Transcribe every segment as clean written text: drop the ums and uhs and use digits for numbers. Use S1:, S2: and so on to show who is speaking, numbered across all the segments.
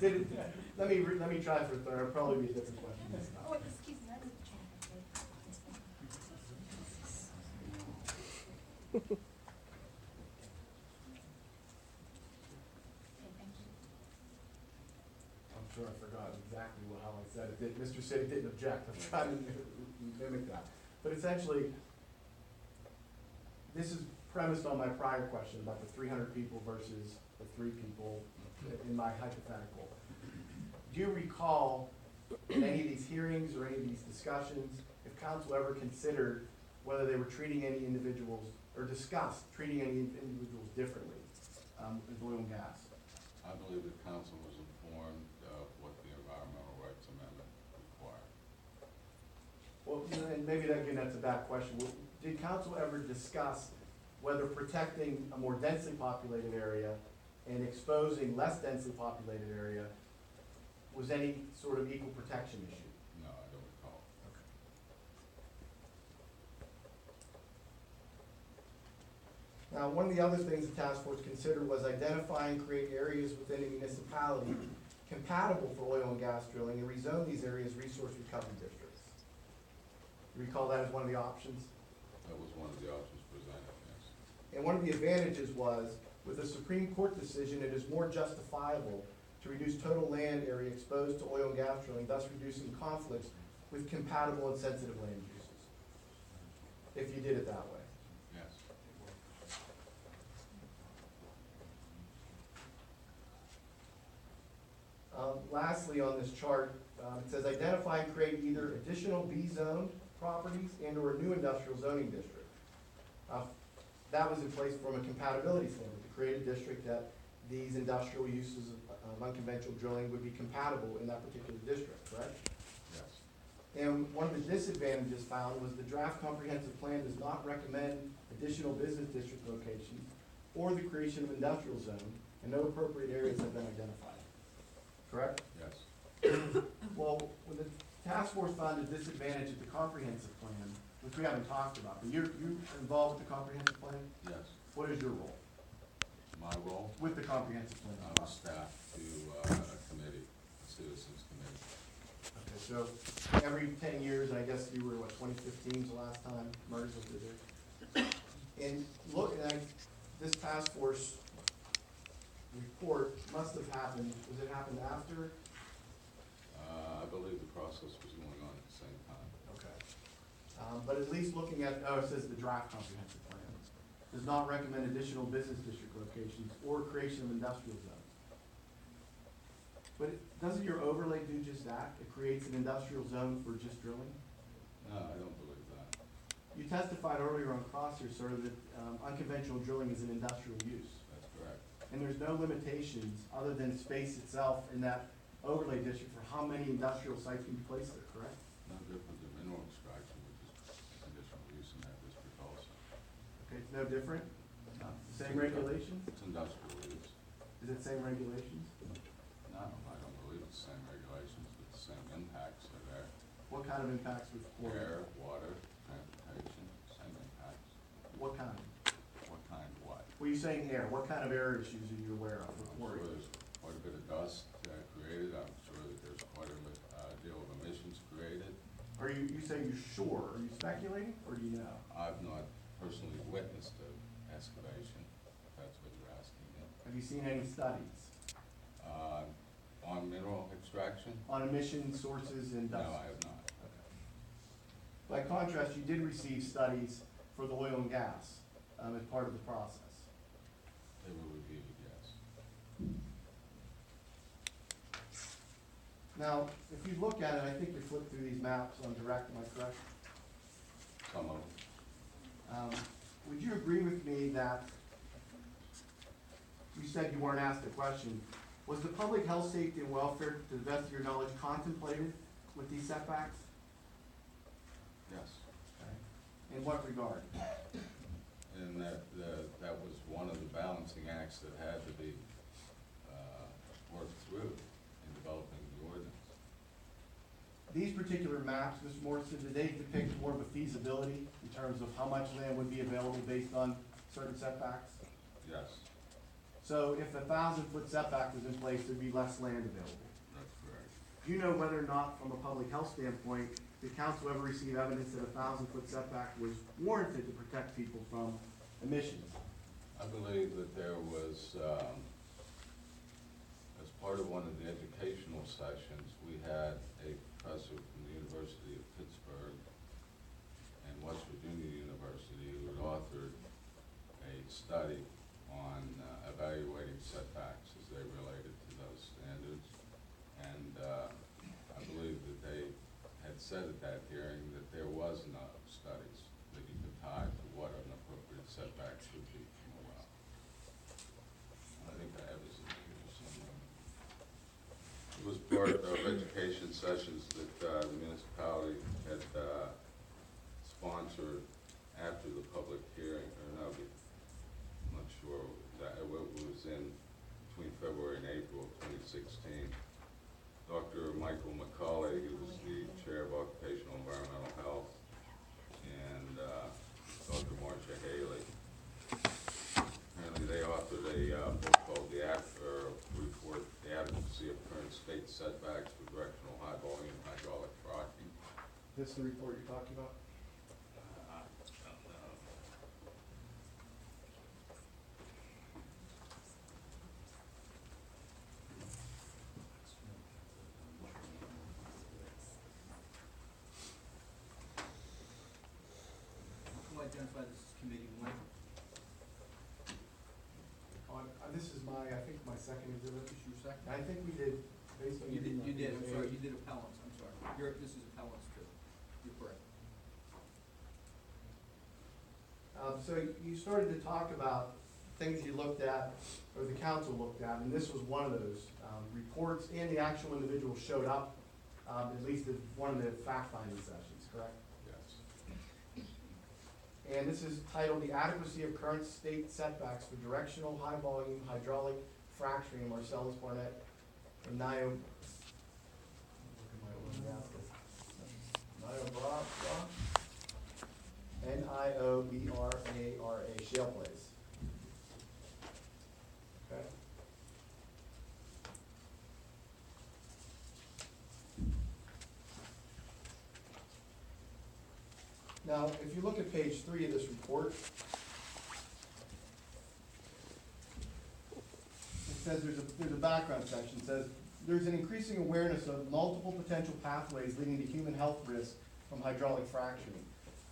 S1: Let me try for a third. It'll probably be a different question this time.
S2: Oh, excuse me, I need to change.
S1: I'm sure I forgot exactly how I said it. Mr. City didn't object. I'm trying to mimic that. But essentially, this is premised on my prior question about the 300 people versus the 3 people in my hypothetical. Do you recall in any of these hearings or any of these discussions, if council ever considered whether they were treating any individuals or discussed treating any individuals differently with oil and gas?
S3: I believe the council was informed of what the Environmental Rights Amendment required.
S1: Well, and maybe that's a bad question. Did council ever discuss whether protecting a more densely populated area and exposing less densely populated area was any sort of equal protection issue?
S3: No, I don't recall.
S1: Now, one of the other things the task force considered was identify and create areas within a municipality compatible for oil and gas drilling and rezone these areas resource recovery districts. You recall that as one of the options?
S3: That was one of the options presented, yes.
S1: And one of the advantages was, with a Supreme Court decision, it is more justifiable to reduce total land area exposed to oil and gas drilling, thus reducing conflicts with compatible and sensitive land uses, if you did it that way.
S3: Yes.
S1: Lastly, on this chart, it says identify and create either additional B-zone properties and or a new industrial zoning district. That was in place from a compatibility standard, to create a district that these industrial uses of unconventional drilling would be compatible in that particular district, correct?
S3: Yes.
S1: And one of the disadvantages found was the draft comprehensive plan does not recommend additional business district locations or the creation of industrial zone, and no appropriate areas have been identified, correct?
S3: Yes.
S1: Well, when the task force found a disadvantage at the comprehensive plan, which we haven't talked about, but you're involved with the comprehensive plan?
S3: Yes.
S1: What is your role
S3: My role,
S1: with the comprehensive plan?
S3: I was staffed to a committee, a citizens committee.
S1: Okay, so every 10 years, I guess you were, what, 2015 is the last time Murrysville did this? And look, this task force report must have happened, was it happened after?
S3: I believe the process was going on at the same time.
S1: Okay. But at least looking at, it says the draft comprehensive plan, does not recommend additional business district locations or creation of industrial zones. But doesn't your overlay do just that? It creates an industrial zone for just drilling?
S3: No, I don't believe that.
S1: You testified earlier on cross here, sir, that unconventional drilling is an industrial use.
S3: That's correct.
S1: And there's no limitations other than space itself in that overlay district for how many industrial sites can be placed there, correct?
S3: No different than mineral extraction, which is conditional use in that district also.
S1: Okay, it's no different? Same regulations?
S3: It's industrial use.
S1: Is it same regulations?
S3: No, I don't believe it's the same regulations, but the same impacts are there.
S1: What kind of impacts with chlorine?
S3: Air, water, transportation, same impacts.
S1: What kind?
S3: What kind of what?
S1: Well, you're saying air. What kind of air issues are you aware of with
S3: I'm sure
S1: chlorine?
S3: there's quite a bit of dust created. I'm sure that there's quite a deal of emissions created.
S1: Are you saying you're sure? Are you speculating, or do you know?
S3: I've not personally witnessed an excavation, if that's what you're asking me.
S1: Have you seen any studies
S3: On mineral extraction?
S1: on emission sources and
S3: No,
S1: dust?
S3: I have not.
S1: Okay. By contrast, you did receive studies for the oil and gas as part of the process.
S3: They were reviewed, yes.
S1: Now, if you look at it, I think you flipped through these maps on direct, am I correct?
S3: Some of them.
S1: Would you agree with me that you said you weren't asked a question? Was the public health, safety, and welfare, to the best of your knowledge, contemplated with these setbacks?
S3: Yes.
S1: Okay. In what regard?
S3: And that was one of the balancing acts that had to be worked through in developing the ordinance.
S1: These particular maps, Mr. Morrison, did they depict more of a feasibility in terms of how much land would be available based on certain setbacks?
S3: Yes.
S1: So if a 1,000-foot setback was in place, there'd be less land available.
S3: That's correct.
S1: Do you know whether or not, from a public health standpoint, did council ever receive evidence that a 1,000-foot setback was warranted to protect people from emissions?
S3: I believe that there was, as part of one of the educational sessions, we had a professor from the University of Pittsburgh and West Virginia University who had authored a study on evaluating setbacks as they related to those standards. And I believe that they had said at that hearing that there was no studies that you could tie to what an appropriate setback should be from a well. I think I have this in here somewhere. It was part of education sessions that the municipality had sponsored after the public hearing, or no, I'm not sure, that it was in between February and April of 2016. Dr. Michael McCauley, who was the chair of occupational environmental health, and Dr. Marcia Haley. Apparently they authored a book called The Report, The Adequacy of Current State Setbacks for Directional High Volume Hydraulic Fracking.
S1: This the report you're talking about?
S3: I don't know.
S2: We'll identify this as committee one.
S1: This is I think my second exhibit.
S2: This your second?
S1: I think we did, based on.
S2: You did, I'm sorry, you did appellants, I'm sorry. This is appellants too. You're correct.
S1: So you started to talk about things you looked at, or the council looked at, and this was one of those. Reports and the actual individual showed up, at least at one of the fact-finding sessions, correct?
S3: Yes.
S1: And this is titled The Adequacy of Current State Setbacks for Directional High-Volume Hydraulic Fracturing, Marcellus Barnett, and Niobrara N-I-O-B-R-A-R-A shale plays. Okay. Now, if you look at page 3 of this report, it says there's a background section. It says there's an increasing awareness of multiple potential pathways leading to human health risk from hydraulic fracturing.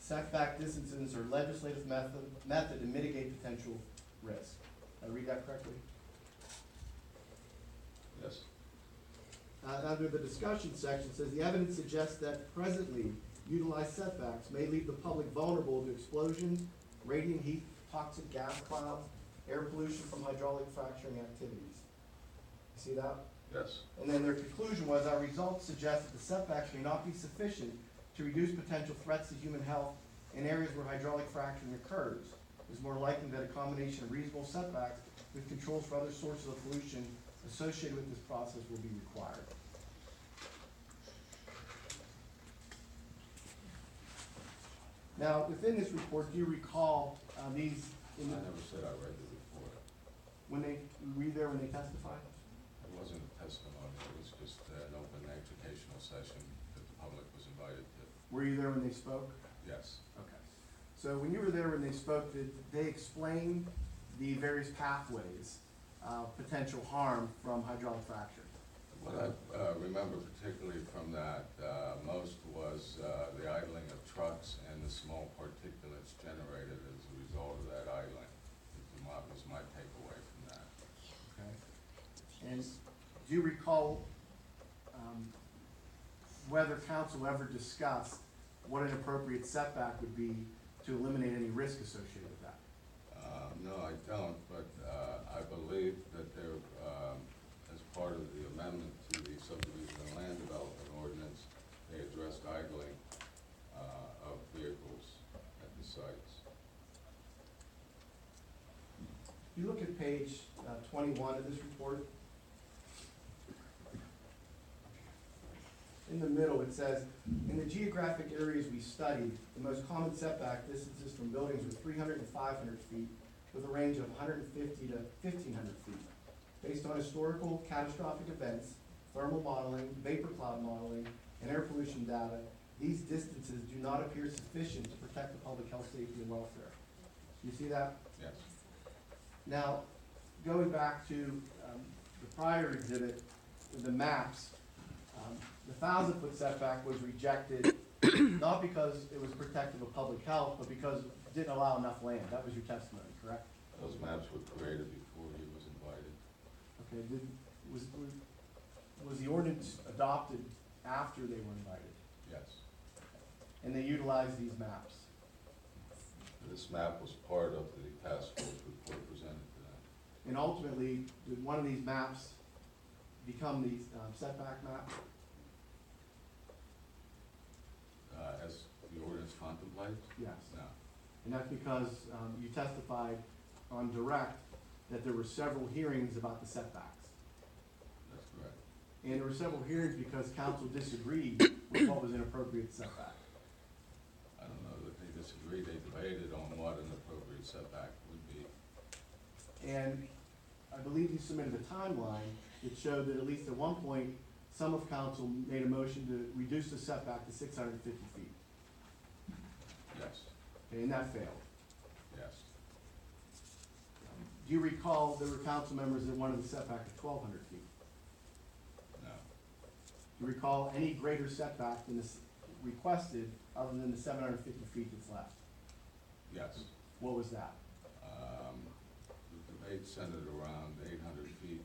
S1: Setback distances are legislative method to mitigate potential risk. Did I read that correctly?
S3: Yes.
S1: Under the discussion section, it says the evidence suggests that presently utilized setbacks may leave the public vulnerable to explosions, radiant heat, toxic gas clouds, air pollution from hydraulic fracturing activities. You see that?
S3: Yes.
S1: And then their conclusion was our results suggest that the setbacks may not be sufficient to reduce potential threats to human health in areas where hydraulic fracturing occurs. It is more likely that a combination of reasonable setbacks with controls for other sources of pollution associated with this process will be required. Now, within this report, do you recall these?
S3: I never said I read the report.
S1: When they, were you there when they testified?
S3: It wasn't a testimony, it was just an open educational session that the public was invited to.
S1: Were you there when they spoke?
S3: Yes.
S1: Okay. So when you were there when they spoke, did they explain the various pathways of potential harm from hydraulic fracture?
S3: What I remember particularly from that most was the idling of trucks and the small particulates generated as a result of that idling. That was my takeaway from that.
S1: Okay. And do you recall whether council ever discussed what an appropriate setback would be to eliminate any risk associated with that?
S3: No, I don't, but I believe that there, as part of the amendment to the subdivision and land development ordinance, they addressed idling of vehicles at the sites.
S1: You look at page 21 of this report. In the middle, it says, in the geographic areas we studied, the most common setback distances from buildings were 300 and 500 feet, with a range of 150 to 1,500 feet. Based on historical catastrophic events, thermal modeling, vapor cloud modeling, and air pollution data, these distances do not appear sufficient to protect the public health, safety, and welfare. You see that?
S3: Yes.
S1: Now, going back to the prior exhibit, the maps, the 1,000-foot setback was rejected, not because it was protective of public health, but because it didn't allow enough land. That was your testimony, correct?
S3: Those maps were created before he was invited.
S1: Okay, was the ordinance adopted after they were invited?
S3: Yes.
S1: And they utilized these maps?
S3: This map was part of the task force report presented to them.
S1: And ultimately, did one of these maps become the setback map?
S3: As the ordinance contemplates?
S1: Yes.
S3: No.
S1: And that's because you testified on direct that there were several hearings about the setbacks.
S3: That's correct.
S1: And there were several hearings because council disagreed with what was an appropriate setback.
S3: I don't know that they disagreed. They debated on what an appropriate setback would be.
S1: And I believe you submitted a timeline that showed that at least at one point, some of council made a motion to reduce the setback to 650 feet.
S3: Yes.
S1: Okay, and that failed.
S3: Yes.
S1: Do you recall there were council members that wanted the setback to 1,200 feet?
S3: No.
S1: Do you recall any greater setback than this requested other than the 750 feet that's left?
S3: Yes.
S1: What was that?
S3: The debate centered around 800 feet,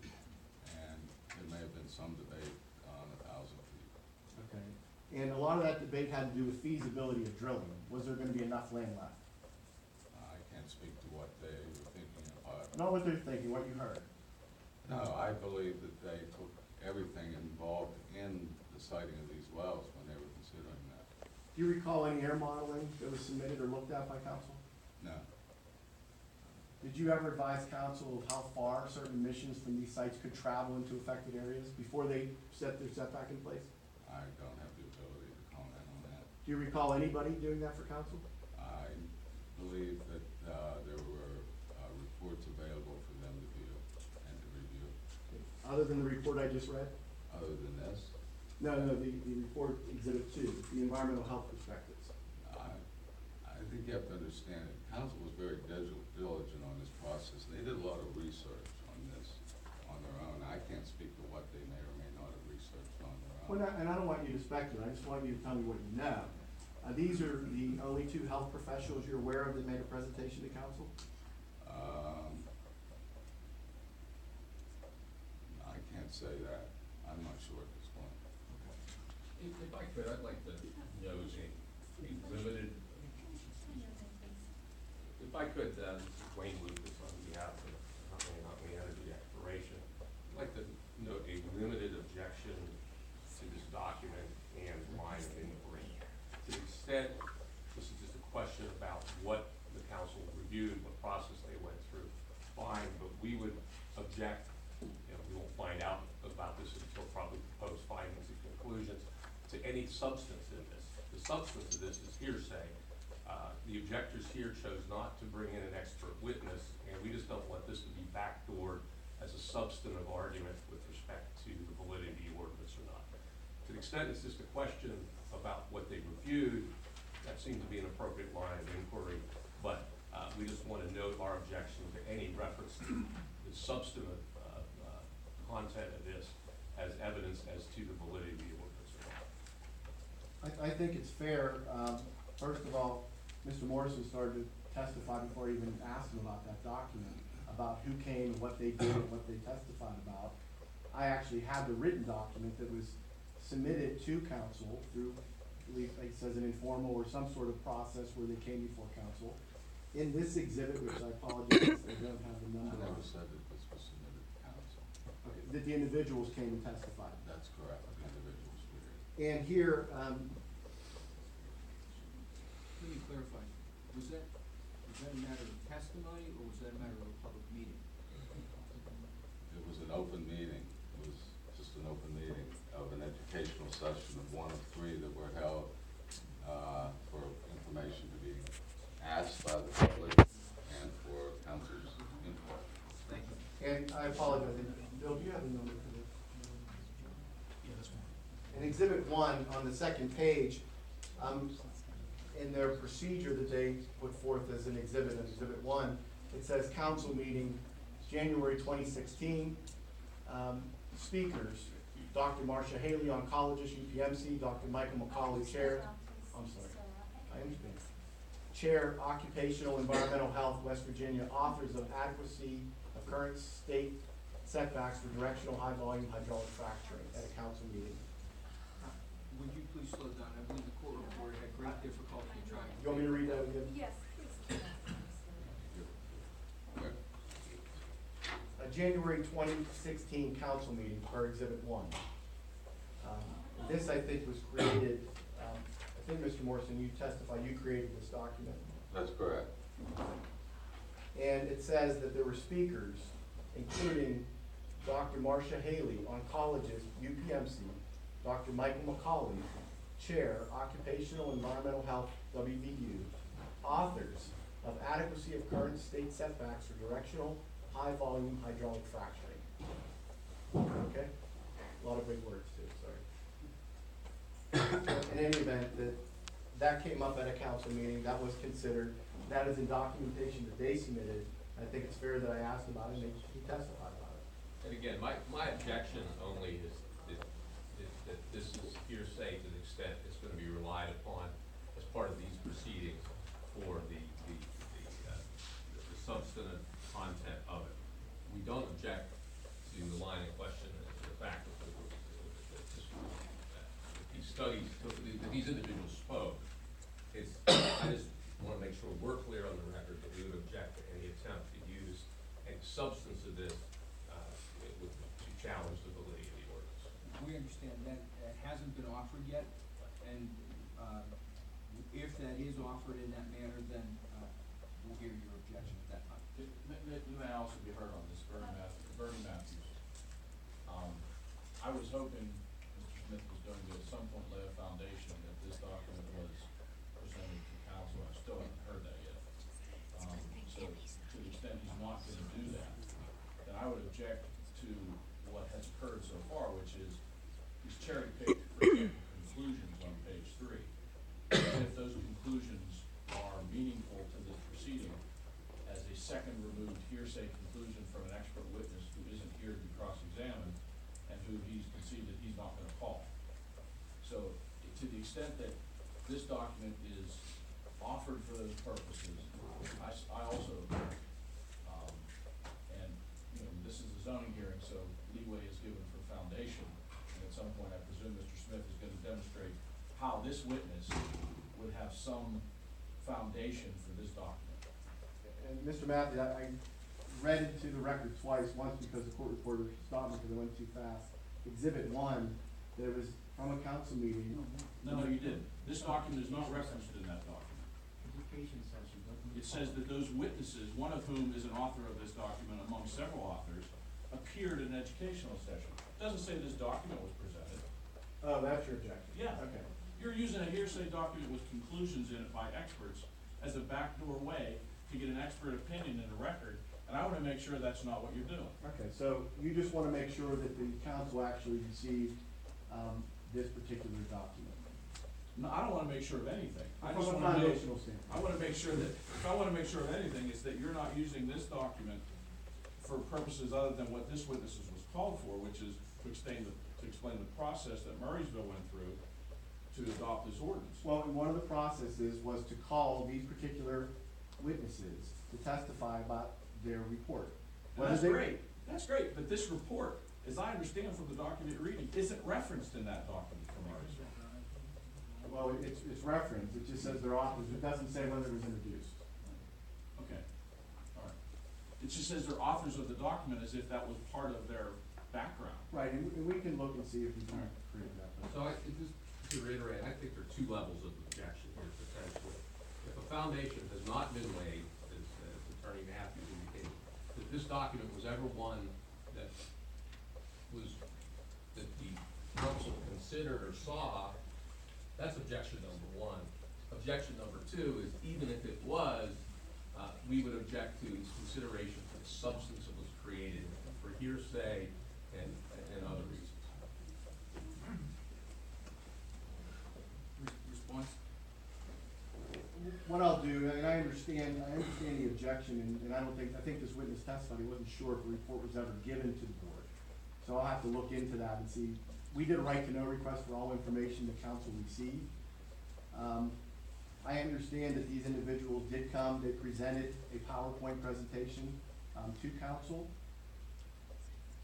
S3: and there may have been some debate on 1,000 feet.
S1: Okay. And a lot of that debate had to do with feasibility of drilling. Was there going to be enough land left?
S3: I can't speak to what they were thinking about.
S1: Not what they're thinking, what you heard.
S3: No, I believe that they took everything involved in the siting of these wells when they were considering that.
S1: Do you recall any air modeling that was submitted or looked at by council?
S3: No.
S1: Did you ever advise council of how far certain emissions from these sites could travel into affected areas before they set their setback in place?
S3: I don't have the ability to comment on that.
S1: Do you recall anybody doing that for council?
S3: I believe that there were reports available for them to view and to review.
S1: Other than the report I just read?
S3: Other than this,
S1: No, the report exhibit 2, the environmental health perspectives.
S3: I think you have to understand that council was very diligent on this process. They did a lot of research on this on their own. I can't speak to what they may or may not have researched on their own.
S1: Well, and I don't want you to speculate, I just want you to tell me what you know. These are the only 2 health professionals you're aware of that made a presentation to council?
S3: I can't say that. I'm not sure at this point.
S4: If I could, I'd like to note a limited, if I could, this is Wayne Lucas on behalf of Huntley Energy Exploration. I'd like to note a limited objection to this document and line of inquiry. To the extent, this is just a question about what the council reviewed, what process they went through, fine, but we would object, we won't find out about this until probably proposed findings and conclusions, to any substance in this. The substance of this is hearsay. The objectors here chose not to bring in an expert witness, and we just don't want this to be backdoored as a substantive argument with respect to the validity of the ordinance or not. To the extent it's just a question about what they reviewed, that seems to be an appropriate line of inquiry, but we just want to note our objection to any reference to the substantive content of this as evidence as to the validity of the ordinance or not.
S1: I think it's fair. First of all, Mr. Morrison started to testify before I even asked him about that document, about who came, what they did, and what they testified about. I actually have the written document that was submitted to council through, I believe it says an informal or some sort of process where they came before council. In this exhibit, which I apologize, I don't have the
S3: I
S1: number on.
S3: never said that this was submitted to council.
S1: Okay, that the individuals came and testified.
S3: That's correct, the individuals were here.
S1: And here,
S2: Let me clarify, was that a matter of testimony, or was that a matter of a public meeting?
S3: It was an open meeting. It was just an open meeting of an educational session of 1 of 3 that were held for information to be asked by the public and for council
S1: In Exhibit 1, on the second page, in their procedure that they put forth as an exhibit, in Exhibit 1, it says council meeting, January 2016. Speakers, Dr. Marcia Haley, oncologist, UPMC, Dr. Michael McCauley, chair. I'm sorry, I understand. Chair, Occupational Environmental Health, West Virginia, authors of adequacy of current state setbacks for directional high volume hydraulic fracturing at a council meeting.
S2: Would you please slow down? I believe the court reporter had great difficulty trying to.
S1: You want me to read that again?
S5: Yes, please.
S1: A January 2016 council meeting per Exhibit 1. This, I think, was created, I think, Mr. Morrison, you testified, you created this document.
S3: That's correct.
S1: And it says that there were speakers, including Dr. Marcia Haley, oncologist, UPMC, Dr. Michael McCauley, chair, Occupational Environmental Health, WVU, authors of adequacy of current state setbacks for directional high volume hydraulic fracturing. Okay? A lot of big words too, sorry. In any event, that came up at a council meeting, that was considered, that is in documentation that they submitted. I think it's fair that I asked about it and he testified about it.
S4: And again, my objection only is that this is hearsay to the extent it's gonna be relied upon as part of these proceedings for the substantive content of it. We don't object to the line in question, the fact that these studies, that these individuals spoke. I just wanna make sure we're clear on the record that we would object to any attempt to use any substance of this to challenge the validity of the ordinance.
S2: We understand that it hasn't been offered yet, and if that is offered in that manner, then we'll hear your objection at that time.
S6: You may also be heard on this, Bernie Matthews. I was hoping Mr. Smith was going to at some point lay a foundation that this document was presented to council. I still haven't heard that yet. So to the extent he's not going to do that, then I would object to what has occurred so far, which is he's cherry-picked conclusions on page 3. And if those conclusions are meaningful to this proceeding, as a second removed hearsay conclusion from an expert witness who isn't here to be cross-examined and who he's conceded he's not going to call. So to the extent that this document is offered for those purposes, I also agree. And, this is a zoning hearing, so leeway is given for foundation. And at some point, I presume Mr. Smith is going to demonstrate how this witness would have some foundation for this document.
S1: And Mr. Matthews, I read it to the record twice, once because the court reporter stopped me because I went too fast. Exhibit 1, there was from a council meeting.
S6: No, you didn't. This document is not referenced in that document. It says that those witnesses, one of whom is an author of this document among several authors, appeared in an educational session. It doesn't say this document was presented.
S1: Oh, that's your objection?
S6: Yeah.
S1: Okay.
S6: You're using a hearsay document with conclusions in it by experts as a backdoor way to get an expert opinion in the record, and I want to make sure that's not what you're doing.
S1: Okay, so you just want to make sure that the council actually received this particular document?
S6: No, I don't want to make sure of anything. I
S1: From
S6: just
S1: a
S6: want to know,
S1: foundational standpoint.
S6: I want to make sure that, if I want to make sure of anything, it's that you're not using this document for purposes other than what this witness was called for, which is to explain the process that Murrysville went through to adopt this ordinance.
S1: Well, and one of the processes was to call these particular witnesses to testify about their report.
S6: And that's great. That's great, but this report, as I understand from the document reading, isn't referenced in that document from Murrysville.
S1: Well, it's referenced, it just says they're authors, it doesn't say whether it was introduced.
S6: Okay, all right. It just says they're authors of the document as if that was part of their background.
S1: Right, and we can look and see if we can create that.
S4: So just to reiterate, I think there are two levels of objection here potentially. If a foundation has not been laid, as Attorney Matthews indicated, that this document was ever one that the council considered or saw, that's objection number 1. Objection number 2 is even if it was, we would object to its consideration for the substance that was created for hearsay and other reasons.
S1: understand the objection, and I think this witness testified, he wasn't sure if a report was ever given to the board. So I'll have to look into that and see. We did a right to know request for all information the council received. I understand that these individuals did come, they presented a PowerPoint presentation, to council.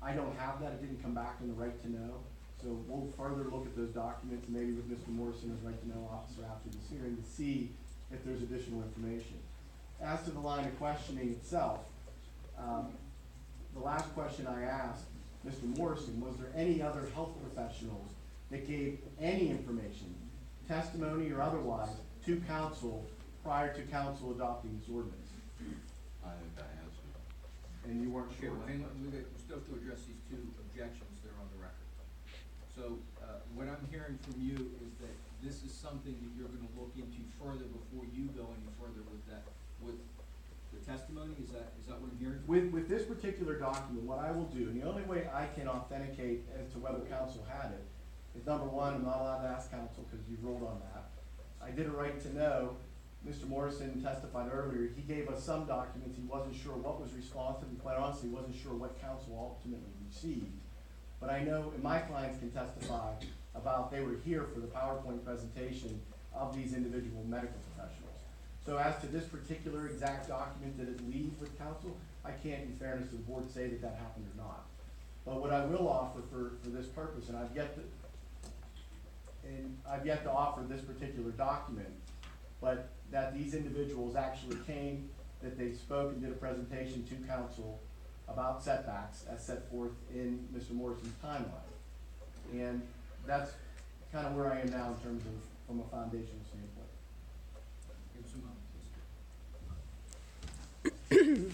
S1: I don't have that, it didn't come back in the right to know. So we'll further look at those documents, maybe with Mr. Morrison as right to know officer after this hearing, to see if there's additional information. As to the line of questioning itself, the last question I asked Mr. Morrison, was there any other health professionals that gave any information, testimony or otherwise, to council prior to council adopting this ordinance?
S3: I think I answered.
S1: And you weren't
S2: Okay,
S1: sure?
S2: well, hang on, we still have to address these two objections that are on the record. So, what I'm hearing from you is that this is something that you're gonna look into further before you go any further with that, with the testimony, is that what I'm hearing?
S1: With this particular document, what I will do, and the only way I can authenticate as to whether council had it, is number one, I'm not allowed to ask council because you ruled on that. I did a right to know. Mr. Morrison testified earlier, he gave us some documents, he wasn't sure what was responsive, and quite honestly, he wasn't sure what council ultimately received. But I know, and my clients can testify about, they were here for the PowerPoint presentation of these individual medical professionals. So as to this particular exact document, did it leave with council? I can't, in fairness to the board, say that that happened or not. But what I will offer for this purpose, and I've yet to offer this particular document, but that these individuals actually came, that they spoke and did a presentation to council about setbacks as set forth in Mr. Morrison's timeline. And that's kind of where I am now in terms of, from a foundational standpoint.
S2: Give us a moment, please.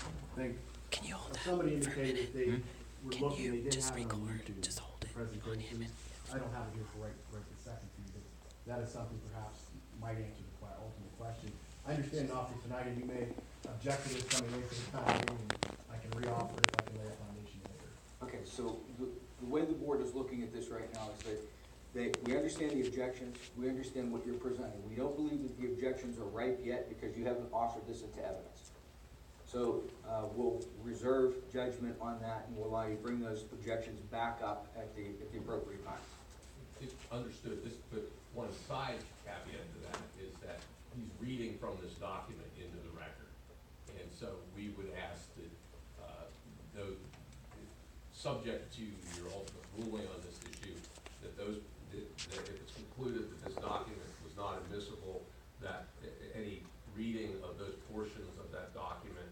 S1: I think
S5: Can you hold that
S1: somebody
S5: for a
S1: indicated
S5: minute?
S1: that they were
S5: Can
S1: looking,
S5: you
S1: they didn't
S5: just
S1: have it on
S5: record?
S1: YouTube,
S5: Just hold
S1: the
S5: it on
S1: presentation.
S5: him.
S1: I don't have it here for right this second for you, but that is something perhaps might answer the ultimate question. I understand an offer tonight, and you may object to this coming later this time, and I can re-offer it if I can lay a foundation later.
S7: Okay, so the way the board is looking at this right now is that we understand the objections, we understand what you're presenting. We don't believe that the objections are ripe yet because you haven't offered this into evidence. So, we'll reserve judgment on that and we'll allow you to bring those objections back up at the appropriate time.
S4: It's understood, this, but one side caveat to that is that he's reading from this document into the record. And so we would ask that, though, subject to your ultimate ruling on this issue, that that if it's concluded that this document was not admissible, that any reading of those portions of that document,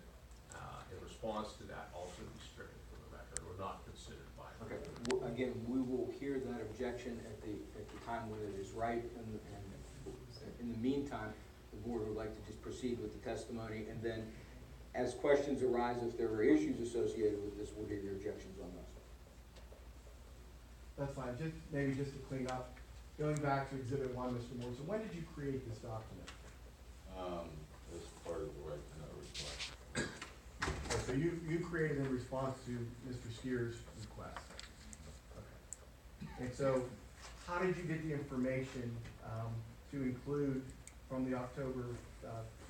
S4: in response to that also be stricken from the record or not considered by it.
S7: Okay, again, we will hear that objection at the time when it is ripe, and in the meantime, the board would like to just proceed with the testimony, and then as questions arise, if there are issues associated with this, we'll hear your objections on those.
S1: That's fine, maybe just to clean up, going back to Exhibit 1, Mr. Morrison, when did you create this document?
S3: As part of the right to know request.
S1: So you created in response to Mr. Skier's request? Okay. And so, how did you get the information to include from the October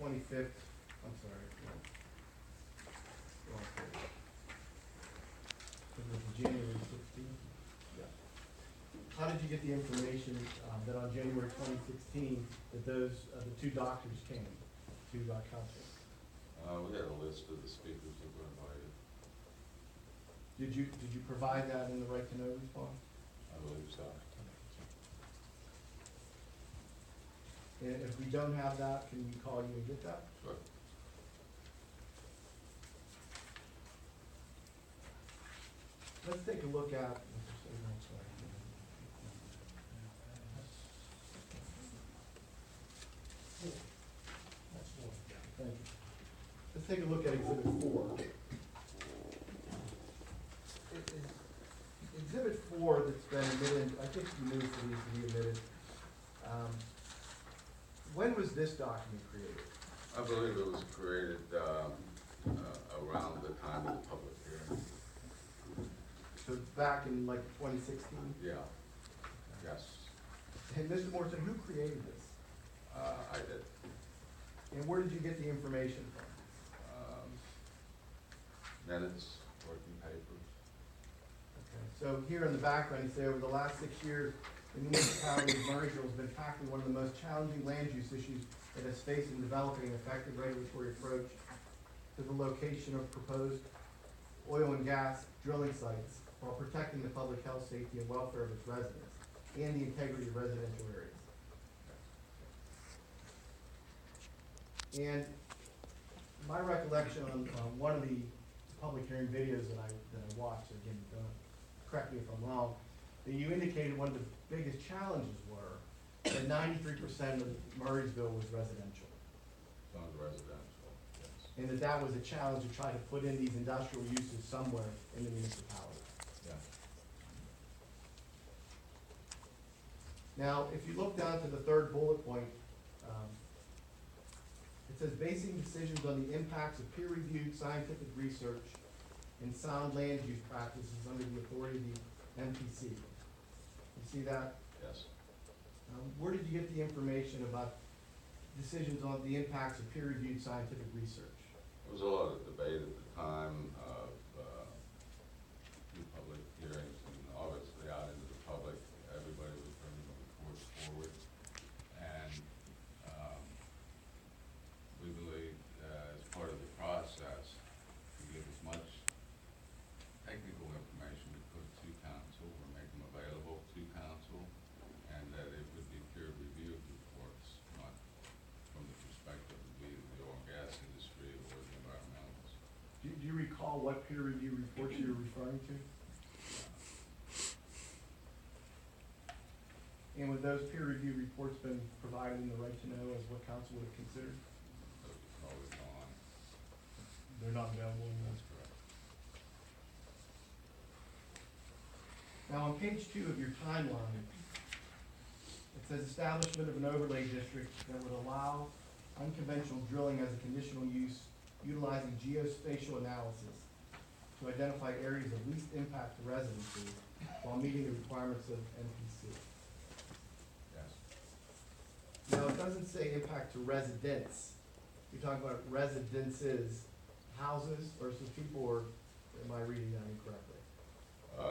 S1: 25th, I'm sorry, wrong page. It was the January 16th? Yeah. How did you get the information that on January 2016 that those, the two doctors came to council?
S3: We had a list of the speakers that were invited.
S1: Did you provide that in the right to know response?
S3: I believe so.
S1: And if we don't have that, can we call you and get that?
S3: Sure.
S1: Let's take a look at. Thank you. Let's take a look at Exhibit 4. Exhibit 4 that's been admitted, I think you moved for these to be admitted. When was this document created?
S3: I believe it was created around the time of the public hearing.
S1: So back in like 2016?
S3: Yeah, yes.
S1: And Mr. Morrison, who created this?
S3: I did.
S1: And where did you get the information from?
S3: Minutes, working papers.
S1: Okay, so here in the background, you say over the last 6 years, the municipality of Murrysville has been tackling one of the most challenging land use issues it has faced in developing an effective regulatory approach to the location of proposed oil and gas drilling sites while protecting the public health, safety, and welfare of its residents and the integrity of residential areas. And my recollection on one of the public hearing videos that I watched, again, don't correct me if I'm wrong, that you indicated one of the biggest challenges were that 93% of Murrysville was residential.
S3: Zoned residential, yes.
S1: And that was a challenge to try to put in these industrial uses somewhere in the municipality.
S3: Yeah.
S1: Now, if you look down to the third bullet point, it says basing decisions on the impacts of peer-reviewed scientific research and sound land use practices under the authority of the MPC. You see that?
S3: Yes.
S1: Where did you get the information about decisions on the impacts of peer-reviewed scientific research?
S3: There was a lot of debate at the time of public hearings, and obviously out into the public, everybody was bringing the reports forward. And we believe as part of the process, to give as much technical information we could to council, or make them available to council, and that it would be peer-reviewed reports, not from the perspective of either the oil and gas industry or the environmentalists.
S1: Do you recall what peer review reports you were referring to? And would those peer review reports been provided in the right to know as what council would have considered?
S3: Those are probably gone.
S1: They're not available in
S3: That's
S1: this.
S3: correct.
S1: Now, on page 2 of your timeline, it says establishment of an overlay district that would allow unconventional drilling as a conditional use utilizing geospatial analysis to identify areas of least impact to residences while meeting the requirements of NPC.
S3: Yes.
S1: Now, it doesn't say impact to residents. You're talking about residences, houses versus people, or am I reading that incorrectly?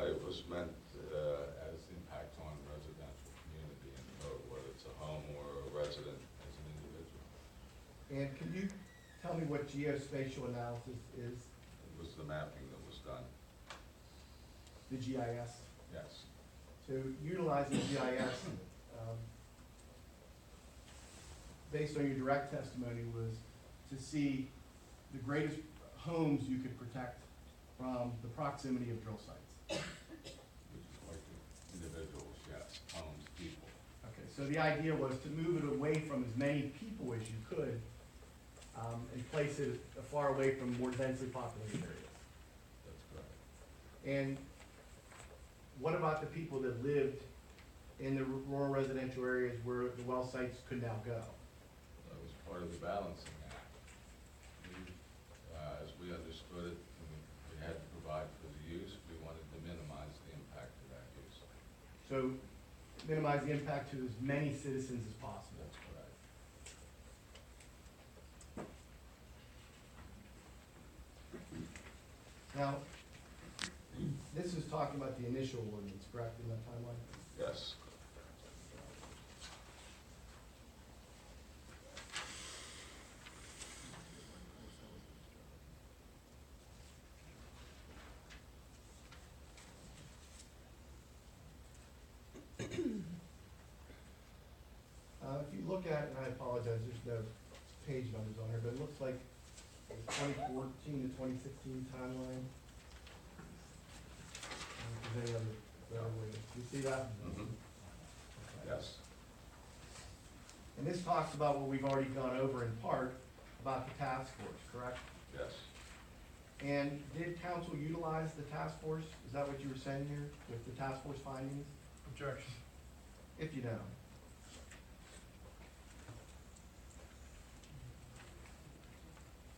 S3: It was meant as impact on residential community in total, whether it's a home or a resident as an individual.
S1: And can you tell me what geospatial analysis is?
S3: It was the mapping that was done.
S1: The GIS?
S3: Yes.
S1: So utilizing GIS, based on your direct testimony, was to see the greatest homes you could protect from the proximity of drill sites.
S3: Which is like the individuals, yes, homes, people.
S1: Okay, so the idea was to move it away from as many people as you could, and place it far away from more densely populated areas.
S3: That's correct.
S1: And what about the people that lived in the rural residential areas where the well sites could now go?
S3: That was part of the balancing act. As we understood it, we had to provide for the use. We wanted to minimize the impact of that use.
S1: So minimize the impact to as many citizens as possible.
S3: That's correct.
S1: Now, this is talking about the initial ordinance, correct, in that timeline?
S3: Yes.
S1: If you look at, and I apologize, there's no page numbers on here, but it looks like the 2014 to 2016 timeline. If there's any other way, do you see that?
S3: Mhm. Yes.
S1: And this talks about what we've already gone over in part, about the task force, correct?
S3: Yes.
S1: And did council utilize the task force? Is that what you were saying here, with the task force findings?
S5: Objection.
S1: If you know.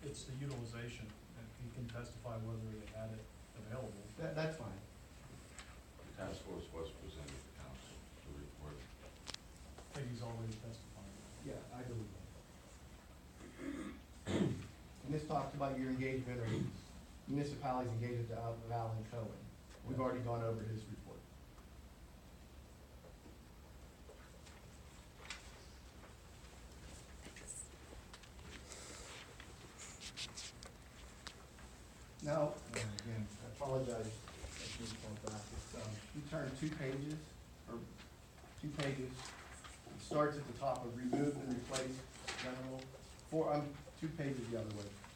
S5: It's the utilization, and he can testify whether they had it available.
S1: That's fine.
S3: The task force was presented to council, the report.
S5: I think he's already testified.
S1: Yeah, I believe that. And this talks about your engagement or municipalities' engagement to Val and Cohen. We've already gone over his report. Now, again, I apologize, I should have gone back. You turn 2 pages, or 2 pages, it starts at the top of remove and replace general, 2 pages the other way.